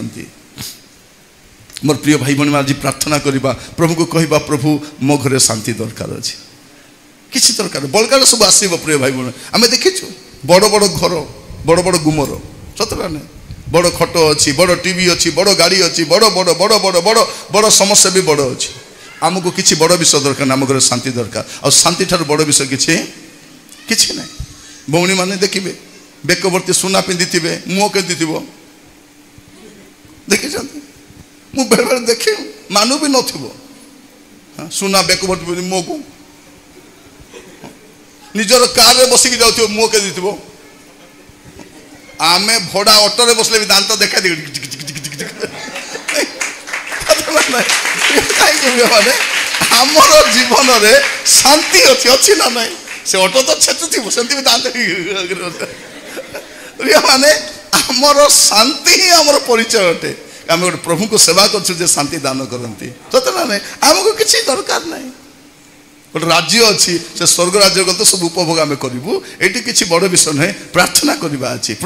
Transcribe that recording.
शांति मोर प्रिय भाई बहन आज प्रार्थना करवा प्रभु को कहवा प्रभु मो घरे शांति दरकार अच्छे किसी दरकार बलकार सब आसब प्रिय भाई बहन आम देखीचु बड़ बड़ घर बड़ बड़ गुमर सतरा नहीं बड़ खट अच्छी बड़ टीवी अच्छी बड़ गाड़ी अच्छी बड़ बड़ बड़ बड़ बड़ बड़ समस्या भी बड़ अच्छी आमको किसी बड़ विषय दरकार आम घर शांति दरकार और शांति ठार बड़ विषय किसी ना भौणी मैंने देखिए बेकवर्ती सुना पिंधि मुह के देखी मु बेले बेले देखे मानु भी न सुना बेकवर्ती मुह को निजर कार बसिक जाऊ मुह के आमे भड़ा ऑटो रे बसले भी दांत देखा माने आमर जीवन रे शांति अच्छी ना ना से ऑटो तो छेचु थी सेंती भी दांत माने आमर शांति ही आमर परिचय अटे आम गोटे प्रभु को सेवा कर शांति दान करती सत ना ना आमको किसी दरकार नहीं गोटे राज्य अच्छी से स्वर्ग राज्य गले तो सब उपभोग आम करूँ ये किसी बड़ विषय नुहे प्रार्थना करवा अच्छी।